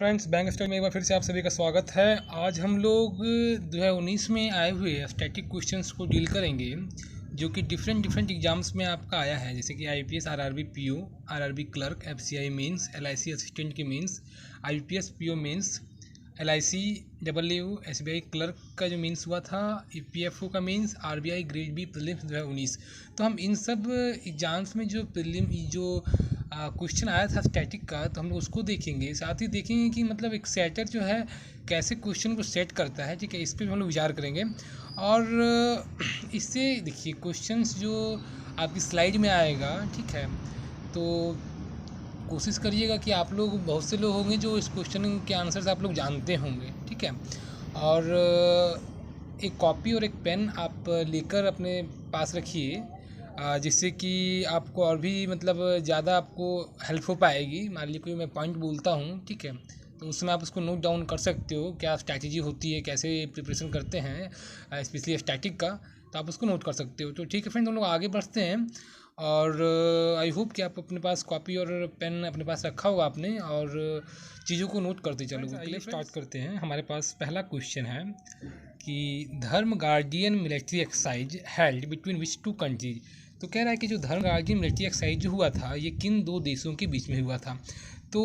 Friends, bank study में एक बार फिर से आप सभी का स्वागत है। आज हम लोग 2019 में आए हुए स्टैटिक क्वेश्चंस को डील करेंगे, जो कि डिफरेंट डिफरेंट एग्जाम्स में आपका आया है, जैसे कि IPS, RRB PO, RRB clerk, FCI mains, LIC assistant के mains, IPS PO mains, LIC W SBI clerk का जो मेंस हुआ था, ईपीएफओ का mains, RBI grade B prelims 2019। तो हम इन सब एग्जाम्स में जो प्रीलिम जो क्वेश्चन आया था स्टैटिक का, तो हम लोग उसको देखेंगे। साथ ही देखेंगे कि मतलब एक सेटर जो है कैसे क्वेश्चन को सेट करता है, ठीक है, इस पर हम लोग विचार करेंगे। और इससे देखिए क्वेश्चंस जो आपकी स्लाइड में आएगा, ठीक है, तो कोशिश करिएगा कि आप लोग, बहुत से लोग होंगे जो इस क्वेश्चन के आंसर्स आप लोग जानते होंगे, ठीक है। और एक कॉपी और एक पेन आप लेकर अपने पास रखिए, जिससे कि आपको और भी मतलब ज़्यादा आपको हेल्प हो पाएगी। मान लीजिए कोई मैं पॉइंट बोलता हूँ, ठीक है, तो उसमें आप उसको नोट डाउन कर सकते हो, क्या स्ट्रैटेजी होती है, कैसे प्रिपरेशन करते हैं स्पेशली स्टैटिक का, तो आप उसको नोट कर सकते हो। तो ठीक है फ्रेंड, हम लोग आगे बढ़ते हैं। और आई होप कि आप अपने पास कॉपी और पेन अपने पास रखा होगा आपने, और चीज़ों को नोट करते चलोगे। चलिए स्टार्ट करते हैं। हमारे पास पहला क्वेश्चन है कि Dharma Guardian military exercise held between which two countries. तो कह रहा है कि जो धर्म गार्डियन मिलिट्री एक्सरसाइज जो हुआ था, ये किन दो देशों के बीच में हुआ था। तो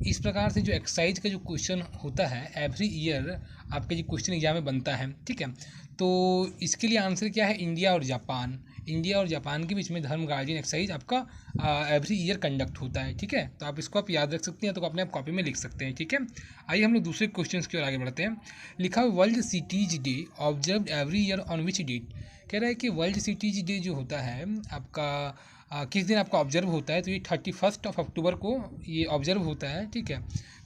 इस प्रकार से जो एक्सरसाइज का जो क्वेश्चन होता है एवरी ईयर आपके जो क्वेश्चन एग्जाम में बनता है, ठीक है। तो इसके लिए आंसर क्या है, इंडिया और जापान। इंडिया और जापान के बीच में धर्म गार्डियन एक्सरसाइज आपका एवरी ईयर कंडक्ट होता है, ठीक है। तो आप इसको आप याद रख सकते हैं, तो अपने आप कॉपी में लिख सकते हैं, ठीक है। आइए हम लोग दूसरे क्वेश्चन की ओर आगे बढ़ते हैं। लिखा World Cities Day observe every year on which date. कह रहा है कि वर्ल्ड सिटीज डे जो होता है आपका किस दिन आपका ऑब्जर्व होता है। तो ये 31 अक्टूबर को ये ऑब्जर्व होता है, ठीक है।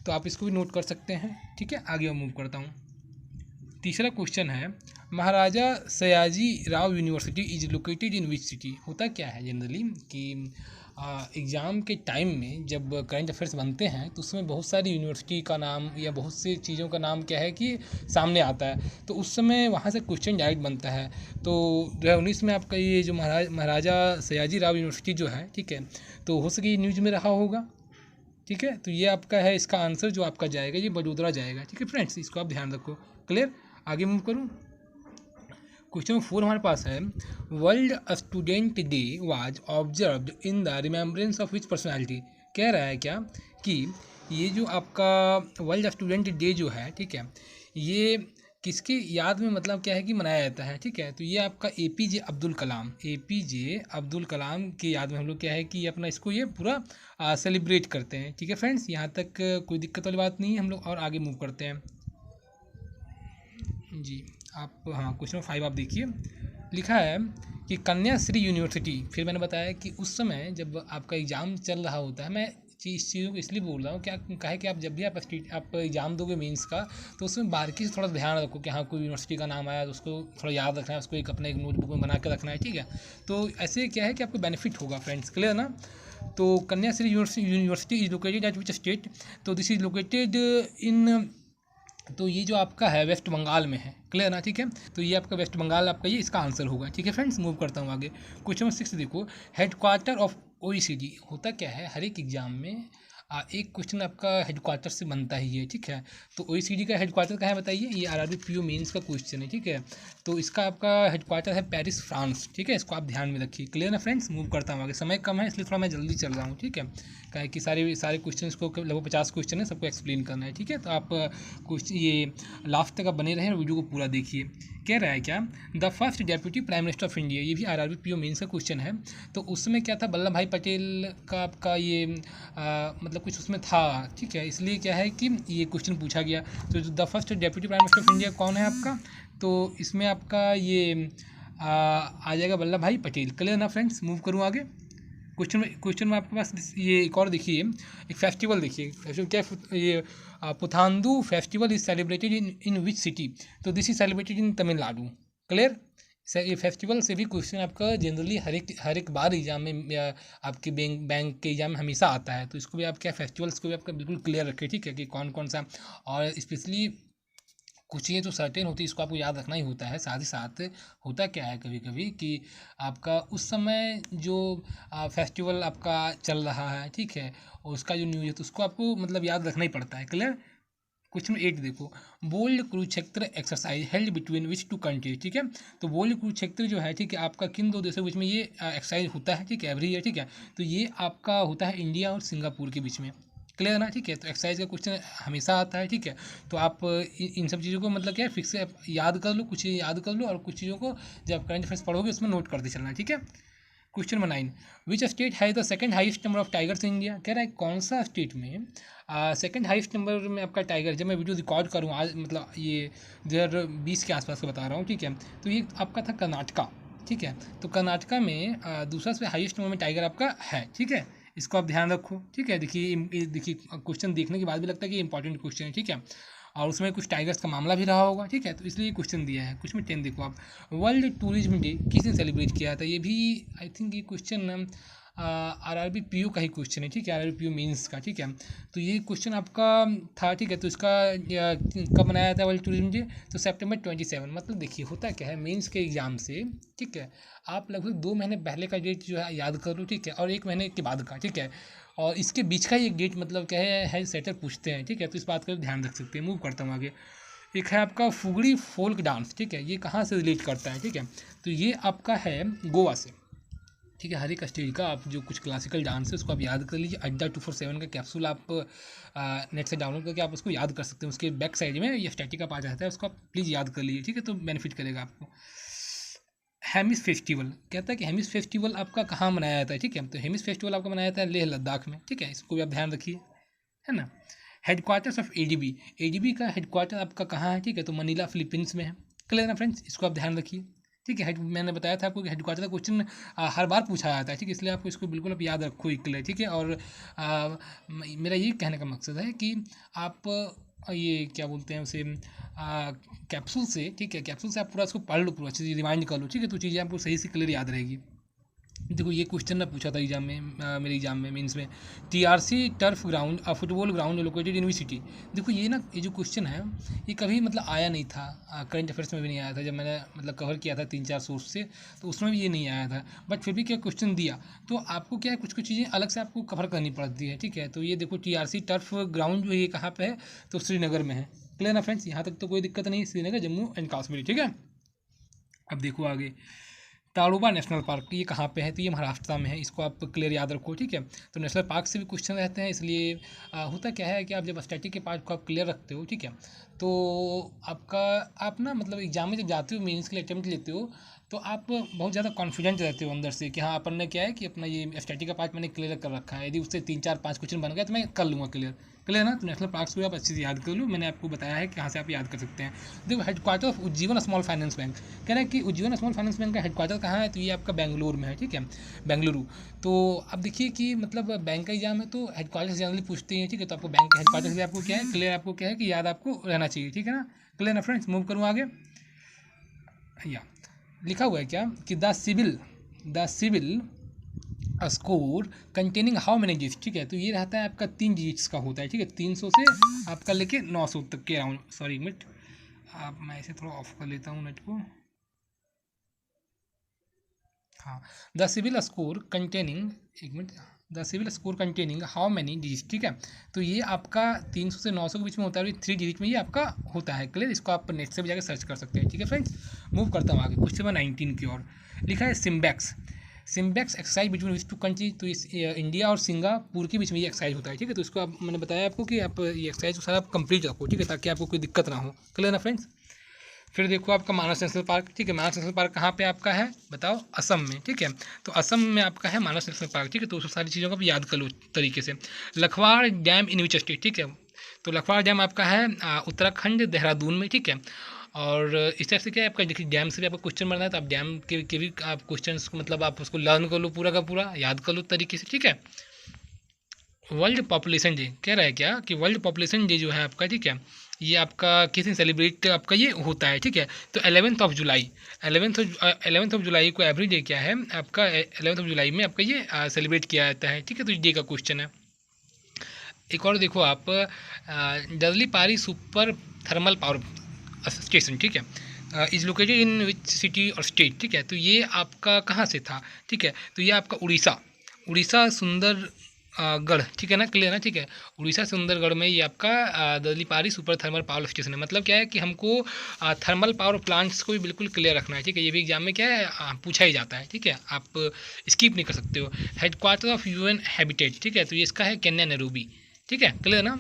तो आप इसको भी नोट कर सकते हैं, ठीक है। आगे मैं मूव करता हूँ। तीसरा क्वेश्चन है, Maharaja Sayaji Rao university is located in which city. होता क्या है जनरली कि एग्ज़ाम के टाइम में जब करंट अफेयर्स बनते हैं, तो उसमें बहुत सारी यूनिवर्सिटी का नाम या बहुत सी चीज़ों का नाम क्या है कि सामने आता है, तो उस समय वहाँ से क्वेश्चन डायरेक्ट बनता है। तो 2019 में आपका ये जो महाराजा सयाजी राव यूनिवर्सिटी जो है, ठीक है, तो हो सके न्यूज़ में रहा होगा, ठीक है। तो ये आपका है, इसका आंसर जो आपका जाएगा ये बड़ोदरा जाएगा, ठीक है फ्रेंड्स, इसको आप ध्यान रखो। क्लियर। आगे मूव करूँ। क्वेश्चन 4 हमारे पास है, world student day was observed in the remembrance of which personality. कह रहा है क्या कि ये जो आपका वर्ल्ड स्टूडेंट डे जो है, ठीक है, ये किसकी याद में मतलब क्या है कि मनाया जाता है, ठीक है। तो ये आपका एपीजे अब्दुल कलाम, एपीजे अब्दुल कलाम की याद में हम लोग क्या है कि अपना इसको ये पूरा सेलिब्रेट करते हैं, ठीक है फ्रेंड्स। यहाँ तक कोई दिक्कत वाली बात नहीं है। हम लोग और आगे मूव करते हैं जी। आप हाँ, क्वेश्चन 5 आप देखिए। लिखा है कि कन्याश्री यूनिवर्सिटी, फिर मैंने बताया कि उस समय जब आपका एग्ज़ाम चल रहा होता है, मैं इस चीज़ों को इसलिए बोल रहा हूँ क्या कहे कि आप जब भी आप एग्ज़ाम दोगे मेंस का, तो उसमें बारीकी से थोड़ा ध्यान रखो कि हाँ कोई यूनिवर्सिटी का नाम आया तो उसको थोड़ा याद रखना है, उसको एक अपने एक नोटबुक में बना के रखना है, ठीक है। तो ऐसे क्या है कि आपको बेनिफिट होगा फ्रेंड्स। क्लियर ना। तो Kanyashree university is located at which state. तो दिस इज लोकेटेड इन, तो ये जो आपका है वेस्ट बंगाल में है। क्लियर ना, ठीक है। तो ये आपका वेस्ट बंगाल आपका ये इसका आंसर होगा, ठीक है फ्रेंड्स। मूव करता हूँ आगे। क्वेश्चन नंबर 6 देखो, हेडक्वार्टर ऑफ ओईसीडी। होता क्या है, हर एक एग्जाम में एक क्वेश्चन आपका हेडक्वार्टर से बनता ही है, ठीक है। तो ओईसीडी का हेडक्वार्टर कहाँ है बताइए। ये आरआरबी पीओ मेंस का क्वेश्चन है, ठीक है। तो इसका आपका हेडक्वार्टर है पेरिस, फ्रांस, ठीक है। इसको आप ध्यान में रखिए। क्लियर ना फ्रेंड्स। मूव करता हूँ आगे, समय कम है इसलिए थोड़ा मैं जल्दी चल रहा हूँ, ठीक है। क्या है कि सारे क्वेश्चन को लगभग 50 क्वेश्चन है, सबको एक्सप्लेन करना है, ठीक है। तो आप क्वेश्चन ये लास्ट तक आप बने रहें और वीडियो को पूरा देखिए। कह रहा है क्या, the first deputy prime minister of India, ये भी आरआरबी पीओ मेंस का क्वेश्चन है। तो उसमें क्या था, वल्लभ भाई पटेल का आपका ये मतलब कुछ उसमें था, ठीक है। इसलिए क्या है कि ये क्वेश्चन पूछा गया। तो the first deputy prime minister of India कौन है आपका, तो इसमें आपका ये आ जाएगा वल्लभ भाई पटेल। क्लियर ना फ्रेंड्स। मूव करूँ आगे। क्वेश्चन में आपके पास ये एक और देखिए, एक फेस्टिवल देखिए। फेस्टिवल क्या है, ये Puthandu festival is celebrated in which city. तो this is celebrated in Tamil Nadu. Clear. ये फेस्टिवल से भी क्वेश्चन आपका जनरली हर एक बार एग्जाम में या आपके बैंक के एग्जाम में हमेशा आता है। तो इसको भी आप क्या, फेस्टिवल्स को भी आपका बिल्कुल क्लियर रखें, ठीक है, कि कौन कौन सा। और स्पेशली कुछ चीज़ें तो सर्टेन होती है, इसको आपको याद रखना ही होता है। साथ ही साथ होता क्या है कभी कभी कि आपका उस समय जो फेस्टिवल आपका चल रहा है, ठीक है, और उसका जो न्यूज़ है तो उसको आपको मतलब याद रखना ही पड़ता है। क्लियर। क्वेश्चन 8 देखो, Bold Kurukshetra exercise held between which two countries, ठीक है। तो बोल्ड कुरुक्षेत्र जो है, ठीक है, आपका किन दो देशों के बीच में ये एक्सरसाइज होता है, ठीक है, एवरी ईयर, ठीक है। तो ये आपका होता है इंडिया और सिंगापुर के बीच में। क्लियर ना, ठीक है। तो एक्सरसाइज का क्वेश्चन हमेशा आता है, ठीक है। तो आप इन सब चीज़ों को मतलब क्या है फिक्स से याद कर लो, कुछ चीज़ें याद कर लो, और कुछ चीज़ों को जब करंट अफेयर्स पढ़ोगे उसमें नोट करते चलना, ठीक है। Question number 9, which state has the second highest number of tigers in India. कह रहा है कौन सा स्टेट में सेकंड हाईएस्ट नंबर में आपका टाइगर, जब मैं वीडियो रिकॉर्ड करूँ आज मतलब ये 2020 के आसपास का बता रहा हूँ, ठीक है। तो ये आपका था कर्नाटका, ठीक है। तो कर्नाटका में दूसरा से हाईएस्ट नंबर में टाइगर आपका है, ठीक है। इसको आप ध्यान रखो, ठीक है। देखिए क्वेश्चन देखने के बाद भी लगता है कि इंपॉर्टेंट क्वेश्चन है, ठीक है। और उसमें कुछ टाइगर्स का मामला भी रहा होगा, ठीक है। तो इसलिए क्वेश्चन दिया है। कुछ में 10 देखो आप, वर्ल्ड टूरिज्म डे किस दिन सेलिब्रेट किया था। ये भी आई थिंक ये क्वेश्चन आरआरबी पीयू का ही क्वेश्चन है, ठीक है, आरआरबी पीयू मेंस का, ठीक है। तो ये क्वेश्चन आपका था, ठीक है। तो इसका कब मनाया था वर्ल्ड टूरिज्म डे, तो सितंबर 27। मतलब देखिए होता क्या है मेंस के एग्जाम से, ठीक है, आप लगभग 2 महीने पहले का डेट जो है याद कर लो, ठीक है, और 1 महीने के बाद का, ठीक है, और इसके बीच का ही एक डेट मतलब क्या है सेटर पूछते हैं, ठीक है। तो इस बात का ध्यान रख सकते हैं। मूव करता हूँ आगे। एक है आपका फुगड़ी फोल्क डांस, ठीक है, ये कहाँ से रिलेट करता है, ठीक है। तो ये आपका है गोवा से, ठीक है। हर एक स्टेट का आप जो कुछ क्लासिकल डांस है उसको आप याद कर लीजिए। अड्डा 247 का कैप्सूल आप नेट से डाउनलोड करके आप उसको याद कर सकते हैं। उसके बैक साइड में ये स्टैटिक का पार्ट आता है, उसको आप प्लीज़ याद कर लीजिए, ठीक है, तो बेनिफिट करेगा आपको। हेमिस फेस्टिवल कहता है कि हेमिस फेस्टिवल आपका कहाँ मनाया जाता है, ठीक है। तो हेमिस फेस्टिवल आपका मनाया जाता है लेह लद्दाख में, ठीक है। इसको भी आप ध्यान रखिए, है ना। हेडक्वार्टर्स ऑफ एडीबी, एडीबी का हेडक्वार्टर आपका कहाँ है, ठीक है, तो मनीला फिलीपींस में है। क्लियर ना फ्रेंड्स, इसको आप ध्यान रखिए, ठीक है। मैंने बताया था आपको कि हेडक्वार्टर का क्वेश्चन हर बार पूछा जाता है, ठीक है, इसलिए आपको इसको बिल्कुल आप याद रखो क्लियर, ठीक है। और मेरा ये कहने का मकसद है कि आप ये क्या बोलते हैं उसे कैप्सूल से, ठीक है, कैप्सूल से आप पूरा इसको पढ़ लो, पूरा अच्छे से रिमाइंड कर लो, ठीक है, तो चीज़ें आपको सही से क्लियर याद रहेगी। देखो ये क्वेश्चन ना पूछा था एग्जाम में, मेरे एग्जाम में मीन्स में, TRC turf ground football ground located in which city. देखो ये ना ये जो क्वेश्चन है ये कभी मतलब आया नहीं था, करंट अफेयर्स में भी नहीं आया था। जब मैंने मतलब कवर किया था 3-4 सोर्स से, तो उसमें भी ये नहीं आया था। बट फिर भी क्या क्वेश्चन दिया तो आपको क्या है कुछ कुछ चीज़ें अलग से आपको कवर करनी पड़ती है, ठीक है। तो ये देखो टीआरसी टर्फ ग्राउंड जो ये कहाँ पे है, तो श्रीनगर में है। क्लियर ना फ्रेंड्स, यहाँ तक तो कोई दिक्कत नहीं, श्रीनगर जम्मू एंड कश्मीर, ठीक है। अब देखो आगे, ताड़ोबा नेशनल पार्क ये कहाँ पे है, तो ये महाराष्ट्र में है। इसको आप क्लियर याद रखो, ठीक है। तो नेशनल पार्क से भी क्वेश्चन रहते हैं, इसलिए होता क्या है कि आप जब स्टैटिक के पार्ट को आप क्लियर रखते हो, ठीक है, तो आपका आप ना मतलब एग्जाम में जब जाते हो मेंस के लिए अटेम्प्ट लेते हो तो आप बहुत ज़्यादा कॉन्फिडेंट रहते हो अंदर से कि हाँ अपन ने क्या है कि अपना ये स्टैटिक का पार्ट मैंने क्लियर कर रखा है। यदि उससे 3-4-5 क्वेश्चन बन गए तो मैं कर लूँगा क्लियर। क्लियर ना, तो नेशनल पार्क्स को आप अच्छे से याद कर लो, मैंने आपको बताया है कि कहाँ से आप याद कर सकते हैं। देखो headquarter of Ujjivan small finance bank, कह रहा है कि उज्जीवन स्मॉल फाइनेंस बैंक का हेडक्वार्टर कहाँ है, तो ये आपका बेंगलुरु में है, ठीक है, बेंगलुरु। तो अब देखिए कि मतलब बैंक का एग्जाम है तो हेडक्वार्टर से जनरली पूछते हैं, ठीक है। तो आपको बैंक के हेडक्वार्टर से आपको क्या है क्लियर, आपको क्या है कि याद आपको रहना चाहिए, ठीक है ना। क्लियर ना फ्रेंड्स, मूव करूँ आगे। या लिखा हुआ है क्या कि the CIBIL score containing how many digits, ठीक है। तो ये रहता है आपका 3 डिजिट्स का होता है, ठीक है, 300 से आपका लेके 900 तक के अराउंड। सॉरी मिनट, आप मैं इसे थोड़ा ऑफ कर लेता हूँ नेट को। हाँ, द सिविल स्कोर कंटेनिंग, एक minute, the CIBIL score containing how many digit, ठीक है। तो ये आपका 300 से 900 के बीच में होता है, 3 डिजिट में ये आपका होता है। क्लियर, इसको आप नेट से भी जाकर सर्च कर सकते हैं, ठीक है फ्रेंड्स। मूव करता हूँ आगे क्वेश्चन नंबर 19 की ओर। लिखा है SIMBEX exercise between which two country, तो इस इंडिया और सिंगापुर के बीच में ये एक्सरसाइज होता है, ठीक है। तो इसको आप मैंने बताया आपको कि आप ये एक्सरसाइज को सारा आप कंप्लीट रखो, ठीक है, ताकि आपको कोई दिक्कत ना हो। क्लियर ना फ्रेंड्स। फिर देखो आपका मानस नेशनल पार्क, ठीक है, मानस नेशनल पार्क कहाँ पे आपका है बताओ, असम में, ठीक है। तो असम में आपका है मानस नेशनल पार्क, ठीक है। तो उस सारी चीज़ों को आप याद कर लो तरीके से। Lakhwar dam in which state, ठीक है। तो लखवाड़ डैम आपका है उत्तराखंड देहरादून में, ठीक है। और इस टाइप से क्या है आपका देखिए डैम से भी आपको क्वेश्चन बनना है, तो आप डैम के भी आप क्वेश्चन को मतलब आप उसको लर्न कर लो पूरा का पूरा, याद कर लो तरीके से, ठीक है। वर्ल्ड पॉपुलेशन डे कह रहा है क्या कि वर्ल्ड पॉपुलेशन डे जो है आपका, ठीक है, ये आपका किस दिन सेलिब्रेट आपका ये होता है, ठीक है। तो 11 जुलाई 11 जुलाई को एवरी डे क्या है आपका 11 जुलाई में आपका ये सेलिब्रेट किया जाता है, ठीक है। तो डे का क्वेश्चन है। एक और देखो आप डजली पारी सुपर थर्मल पावर स्टेशन, ठीक है, is located in which city और स्टेट, ठीक है। तो ये आपका कहाँ से था, ठीक है, तो ये आपका उड़ीसा सुंदर गढ़, ठीक है ना, क्लियर है, ठीक है। उड़ीसा सुंदरगढ़ में ये आपका दलीपारी सुपर थर्मल पावर स्टेशन है। मतलब क्या है कि हमको थर्मल पावर प्लांट्स को भी बिल्कुल क्लियर रखना है, ठीक है। ये भी एग्जाम में क्या है पूछा ही जाता है, ठीक है, आप स्किप नहीं कर सकते हो। हेडक्वार्टर ऑफ यूएन हैबिटेट, ठीक है, तो ये इसका है केन्या नैरोबी, ठीक है, क्लियर ना।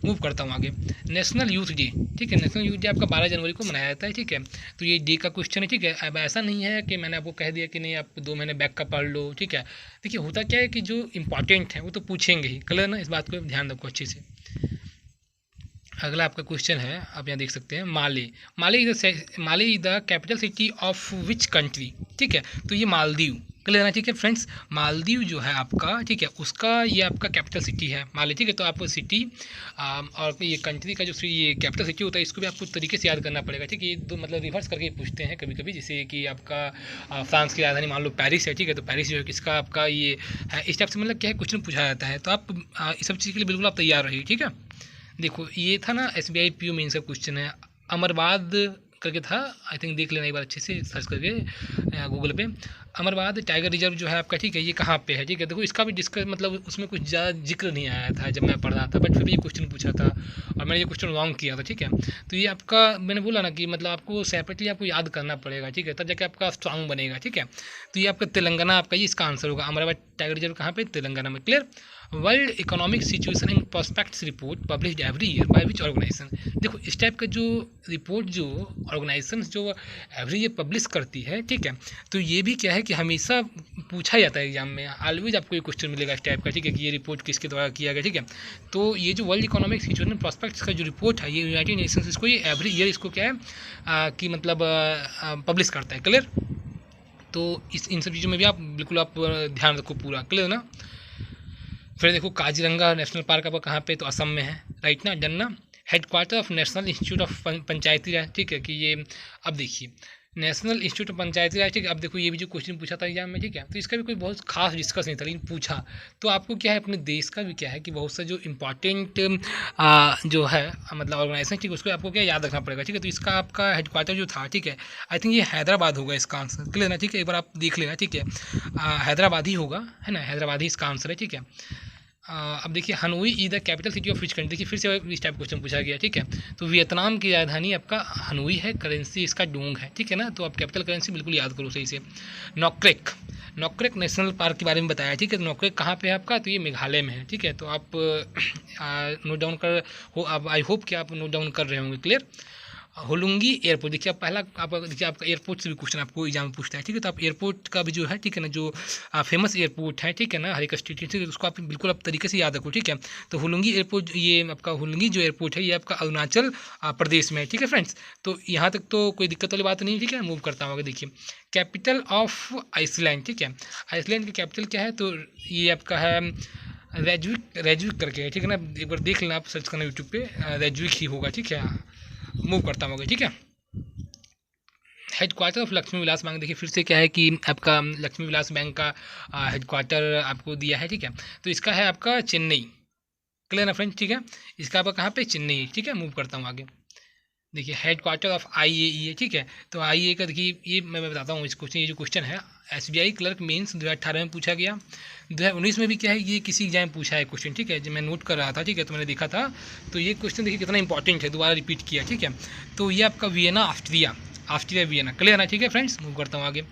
मूव करता हूँ आगे। नेशनल यूथ डे, ठीक है, नेशनल यूथ डे आपका 12 जनवरी को मनाया जाता है, ठीक है। तो ये डे का क्वेश्चन है, ठीक है। अब ऐसा नहीं है कि मैंने आपको कह दिया कि नहीं आप 2 महीने बैक का पढ़ लो, ठीक है। देखिए होता क्या है कि जो इंपॉर्टेंट है वो तो पूछेंगे ही, क्लियर ना, इस बात को ध्यान रखो अच्छे से। अगला आपका क्वेश्चन है, आप यहाँ देख सकते हैं, Male is the capital city of which country, ठीक है। तो ये मालदीव, क्लियर है, ठीक है फ्रेंड्स। मालदीव जो है आपका, ठीक है, उसका ये आपका कैपिटल सिटी है माले, ठीक है। तो आपको सिटी और ये कंट्री का जो ये कैपिटल सिटी होता है इसको भी आपको तरीके से याद करना पड़ेगा, ठीक है। ये दो मतलब रिवर्स करके पूछते हैं कभी कभी, जैसे कि आपका फ्रांस की राजधानी मान लो पेरिस है, ठीक है। तो पेरिस जो है किसका आपका ये है, इस टाइप से मतलब क्या है क्वेश्चन पूछा जाता है। तो आप इस सब चीज़ के लिए बिल्कुल आप तैयार रहिए, ठीक है। देखो ये था ना SBI PO मेंस का क्वेश्चन है, अमरवाद करके था, आई थिंक देख लेना एक बार अच्छे से सर्च करके गूगल पे। अमरवाद टाइगर रिजर्व जो है आपका, ठीक है, ये कहाँ पे है, ठीक है। देखो इसका भी डिस्कस मतलब उसमें कुछ ज़्यादा जिक्र नहीं आया था जब मैं पढ़ रहा था, बट फिर भी ये क्वेश्चन पूछा था और मैंने ये क्वेश्चन रॉन्ग किया था, ठीक है। तो ये आपका मैंने बोला ना कि मतलब आपको सेपरेटली आपको याद करना पड़ेगा, ठीक है, तब जाके आपका स्ट्रांग बनेगा, ठीक है। तो ये आपका तेलंगाना आपका ये इसका आंसर होगा, अमरवाद टाइगर रिजर्व कहाँ पे, तेलंगाना में, clear. World Economic Situation and Prospects report published every year by which organisation. देखो इस टाइप का जो रिपोर्ट जो ऑर्गेनाइजेशन जो एवरी ईयर पब्लिश करती है, ठीक है। तो ये भी क्या है कि हमेशा पूछा जाता है एग्जाम में, ऑलवेज आपको ये क्वेश्चन मिलेगा इस टाइप का, ठीक है, कि ये रिपोर्ट किसके द्वारा किया गया, ठीक है। तो ये जो वर्ल्ड इकोनॉमिक सिचुएशन प्रोस्पेक्ट्स का जो रिपोर्ट है ये यूनाइटेड नेशंस इसको ये एवरी ईयर इसको क्या है कि मतलब पब्लिश करता है, क्लियर। तो इन सब चीज़ों में भी आप बिल्कुल आप ध्यान रखो पूरा, क्लियर ना। फिर देखो काजीरंगा नेशनल पार्क आपका कहाँ पे, तो असम में है, राइट ना, डन ना। Headquarter of national institute of Panchayati Raj, ठीक है, कि ये अब देखिए national institute of Panchayati Raj, ठीक है। अब देखो ये भी जो क्वेश्चन पूछा था एग्जाम में, ठीक है, तो इसका भी कोई बहुत खास डिस्कस नहीं था, लेकिन पूछा तो आपको क्या है अपने देश का भी क्या है कि बहुत सा जो इम्पॉर्टेंट जो है मतलब ऑर्गेनाइजेशन, ठीक है, उसको आपको क्या याद रखना पड़ेगा, ठीक है। तो इसका आपका हेडक्वार्टर जो था, ठीक है, आई थिंक ये हैदराबाद होगा इसका आंसर, क्लियर ना, ठीक है। एक बार आप देख लेना, ठीक है, हैदराबाद ही होगा, है ना, हैदराबाद ही इसका आंसर है, ठीक है। अब देखिए Hanoi is the capital city of which country, देखिए फिर से इस टाइप क्वेश्चन पूछा गया, ठीक है। तो वियतनाम की राजधानी आपका हनोई है, करेंसी इसका डोंग है, ठीक है ना। तो आप कैपिटल करेंसी बिल्कुल याद करो सही से। नोक्रेक नेशनल पार्क के बारे में बताया, ठीक है। तो नोक्रेक कहाँ पे है आपका, तो ये मेघालय में है, ठीक है। तो आप नोट डाउन कर हो, अब आई होप कि आप नोट डाउन कर रहे होंगे, क्लियर। होलुंगी एयरपोर्ट, देखिए आप पहला आप देखिए आपका एयरपोर्ट से भी क्वेश्चन आपको एग्जाम में पूछता है, ठीक है। तो आप एयरपोर्ट का भी जो है, ठीक है ना, जो फेमस एयरपोर्ट है, ठीक है ना, हर एक स्टेट, ठीक है, उसको आप बिल्कुल आप तरीके से याद रखो, ठीक है। तो होलुंगी एयरपोर्ट, ये आपका होलुंगी जो एयरपोर्ट है ये आपका अरुणाचल प्रदेश में है, ठीक है फ्रेंड्स। तो यहाँ तक तो कोई दिक्कत वाली बात नहीं, ठीक है। मूव करता हूँ आगे, देखिए कैपिटल ऑफ आइसलैंड, ठीक है। आइसलैंड की कैपिटल क्या है, तो ये आपका है रेजविक करके है, ठीक है ना। एक बार देख लेना, आप सर्च करना यूट्यूब पे, रेजविक ही होगा, ठीक है। मूव करता हूँ, ठीक है। Headquarter of Lakshmi Vilas bank, देखिए फिर से क्या है कि आपका लक्ष्मी विलास बैंक का हेडक्वार्टर आपको दिया है, ठीक है। तो इसका है आपका चेन्नई, क्लियर ना फ्रेंड्स, ठीक है। इसका आपका कहाँ पे, चेन्नई, ठीक है। मूव करता हूँ आगे, देखिए हेडक्वार्टर ऑफ IAEA है, ठीक है। तो IAEA का देखिए ये मैं बताता हूँ इस क्वेश्चन, ये जो क्वेश्चन है SBI क्लर्क मेंस 2018 में पूछा गया, 2019 में भी क्या है ये किसी एग्जाम में पूछा है क्वेश्चन, ठीक है। जब मैं नोट कर रहा था, ठीक है, तो मैंने देखा था, तो ये क्वेश्चन देखिए कितना इंपॉर्टेंट है, दोबारा रिपीट किया, ठीक है। तो ये आपका वियना ऑस्ट्रिया वियना, क्लियर ना, ठीक है फ्रेंड्स। मूव करता हूँ आगे,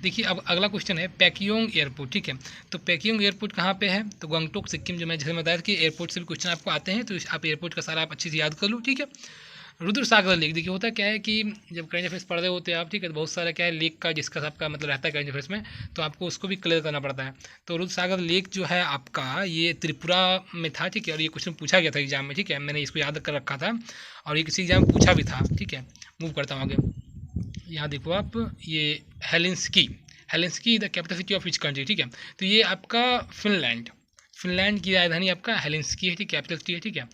देखिए अब अगला क्वेश्चन है पैकियोंग एयरपोर्ट, ठीक है। तो पैकियोंग एयरपोर्ट कहाँ पे है, तो गंगटोक सिक्किम, जो मैं जैसे बताया कि एयरपोर्ट से भी क्वेश्चन आपको आते हैं, तो आप एयरपोर्ट का सारा आप अच्छे से याद कर लो, ठीक है। रुद्र सागर लेक, देखिए होता क्या है कि जब करंट अफेयर्स पढ़ रहे होते हैं आप, ठीक है, तो बहुत सारा क्या है लेक का डिस्कस आपका मतलब रहता है करंट अफेयर्स में, तो आपको उसको भी क्लियर करना पड़ता है। तो रुद्र सागर लेक जो है आपका ये त्रिपुरा में था, ठीक है, और ये क्वेश्चन पूछा गया था एग्जाम में, ठीक है, मैंने इसको याद कर रखा था और ये किसी एग्जाम में पूछा भी था, ठीक है। मूव करता हूँ आगे, यहाँ देखो आप, ये Helsinki the capital city of which country, ठीक है। तो ये आपका फिनलैंड की राजधानी आपका हेलेंस्की है, ठीक, कैपिटल सिटी है, ठीक है।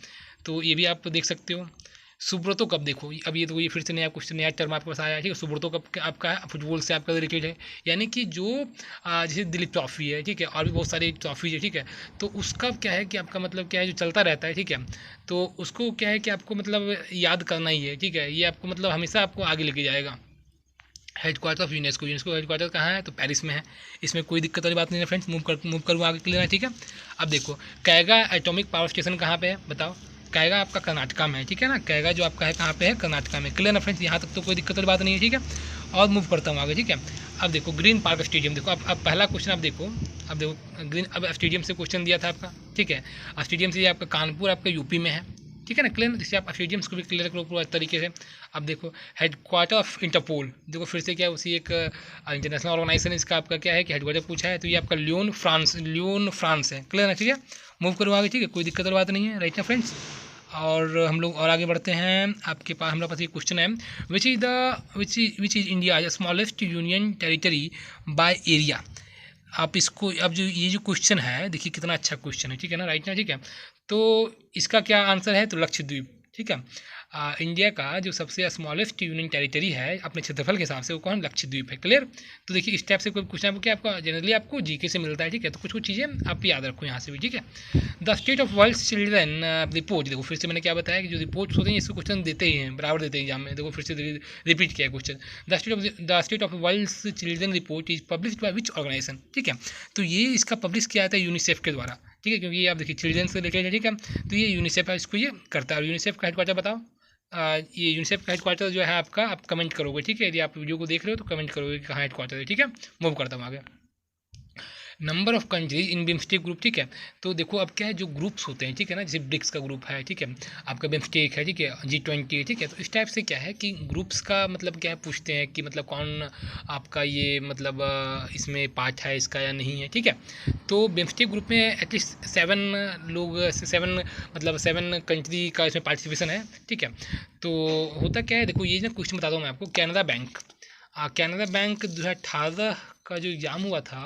तो ये भी आप देख सकते हो। सुब्रतो कप देखो, अब ये तो ये फिर से नया क्वेश्चन, नया टर्म आपके पास आया है, ठीक है। सुब्रतो कप आपका फुटबॉल से आपका रिलेटेड है, यानी कि जो जैसे दिलीप ट्रॉफी है, ठीक है, और भी बहुत सारी ट्रॉफी है, ठीक है। तो उसका क्या है कि आपका मतलब क्या है, जो चलता रहता है, ठीक है। तो उसको क्या है कि आपको मतलब याद करना ही है, ठीक है। ये आपको मतलब हमेशा आपको आगे लेके जाएगा। Headquarter of UNESCO, UNESCO headquarter कहाँ है, तो पेरिस में है। इसमें कोई दिक्कत वाली बात नहीं है फ्रेंड्स, मूव करूँ आगे क्लियर है, ठीक है। अब देखो कैगा एटॉमिक पावर स्टेशन कहाँ पे है बताओ। कैगा आपका कर्नाटका में है, ठीक है ना। कैगा जो आपका है कहाँ पे है, कर्नाटका में। क्लियर ना फ्रेंड्स, यहाँ तक तो कोई दिक्कत वाली बात नहीं है, ठीक है। और मूव करता हूँ आगे, ठीक है। अब देखो ग्रीन पार्क स्टेडियम, देखो अब पहला क्वेश्चन आप देखो, अब देखो ग्रीन, अब स्टेडियम से क्वेश्चन दिया था आपका, ठीक है। स्टेडियम से ये आपका कानपुर आपका यूपी में है, ठीक है ना। क्लियर, जिससे आप स्टेडियम्स को भी क्लियर करो पूरा तरीके से। अब देखो हेडक्वार्टर ऑफ इंटरपोल, देखो फिर से क्या है, उसी एक इंटरनेशनल ऑर्गेनाइजेशन, इसका आपका क्या है कि हेडक्वार्टर पूछा है, तो ये आपका लियोन फ्रांस है। क्लियर है, ठीक है। मूव करो आगे, ठीक है, कोई दिक्कत वाली बात नहीं है, राइट ना फ्रेंड्स। और हम लोग और आगे बढ़ते हैं। आपके पास हमारे पास ये क्वेश्चन है, which is India smallest union territory by area. आप इसको, अब जो ये जो क्वेश्चन है देखिए कितना अच्छा क्वेश्चन है, ठीक है ना, राइट ना, ठीक है। तो इसका क्या आंसर है, तो लक्षद्वीप, ठीक है। इंडिया का जो सबसे स्मॉलेस्ट यूनियन टेरिटरी है अपने क्षेत्रफल के हिसाब से, वो कौन, लक्षद्वीप है। क्लियर। तो देखिए इस टाइप से कोई क्वेश्चन आपको क्या, आपका जनरली आपको जीके से मिलता है, ठीक है। तो कुछ कुछ चीज़ें आप याद रखो यहाँ से भी, ठीक है। The State of World Children report, देखो फिर से मैंने क्या बताया कि जो रिपोर्ट्स होते हैं इसको क्वेश्चन देते ही हैं, बराबर देते हैं एग्जाम में। देखो फिर से रिपीट किया question, the State of World Children report is published by which organisation, ठीक है। तो ये इसका पब्लिश किया जाता है यूनिसेफ के द्वारा, ठीक है, क्योंकि ये आप देखिए चिल्ड्रन से रिलेटेड है, ठीक है। तो ये यूनिसेफ है, इसको ये करता है। और यूनिसेफ का हेडक्वार्टर बताओ। ये यूनिसेफ का हेडक्वार्टर जो है आपका, आप कमेंट करोगे, ठीक है। यदि आप वीडियो को देख रहे हो तो कमेंट करोगे कि कहाँ हेडक्वार्टर है, ठीक है। मूव करता हूँ आगे। Number of countries in BIMSTEC group, ठीक है। तो देखो अब क्या है, जो ग्रुप्स होते हैं, ठीक है ना, जैसे ब्रिक्स का ग्रुप है, ठीक है, आपका बिम्स्टेक है, ठीक है, G20, ठीक है। तो इस टाइप से क्या है कि ग्रुप्स का मतलब क्या है, पूछते हैं कि मतलब कौन आपका ये मतलब इसमें पार्ट है इसका या नहीं है, ठीक है। तो बिम्स्टेक ग्रुप में एटलीस्ट 7 कंट्री का इसमें पार्टिसिपेशन है, ठीक है। तो होता क्या है, देखो ये ना क्वेश्चन बताता हूँ मैं आपको। कैनरा बैंक 2018 का जो एग्ज़ाम हुआ था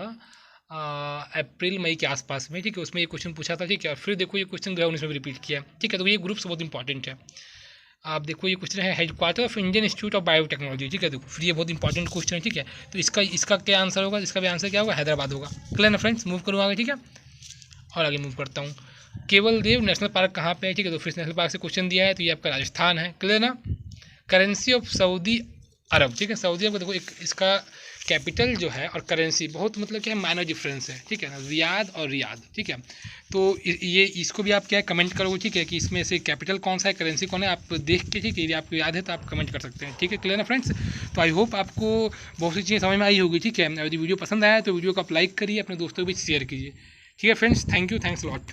अप्रैल मई के आसपास में, ठीक है, उसमें ये क्वेश्चन पूछा था, ठीक है। फिर देखो ये क्वेश्चन 2019 में रिपीट किया, ठीक है। तो ये ग्रुप्स बहुत इंपॉर्टेंट है। आप देखो ये क्वेश्चन है headquarter of Indian institute of biotechnology, ठीक है। देखो फिर ये बहुत इंपॉर्टेंट क्वेश्चन है, ठीक है। तो इसका क्या आंसर होगा, इसका भी आंसर क्या होगा, हैदराबाद होगा। क्लियर ना फ्रेंड्स, मूव करूँ आगे, ठीक है। और आगे मूव करता हूँ। केवल देव नेशनल पार्क कहाँ पे है, ठीक है। तो फिर नेशनल पार्क से क्वेश्चन दिया है, तो ये आपका राजस्थान है। क्लियर ना। करेंसी ऑफ सऊदी अरब, ठीक है। सऊदी अरब देखो एक इसका कैपिटल जो है और करेंसी बहुत मतलब क्या है, माइनर डिफरेंस है, ठीक है ना, रियाद, ठीक है। तो ये इसको भी आप क्या है कमेंट करोगे, ठीक है, कि इसमें से कैपिटल कौन सा है, करेंसी कौन है, आप देख के, ठीक है, यदि आपको याद है तो आप कमेंट कर सकते हैं, ठीक है। क्लियर ना फ्रेंड्स। तो आई होप आपको बहुत सी चीज़ें समझ में आई होगी, ठीक है। यदि वीडियो पसंद आया तो वीडियो को आप लाइक करिए, अपने दोस्तों के बीच शेयर कीजिए, ठीक है friends. Thank you, thanks lot.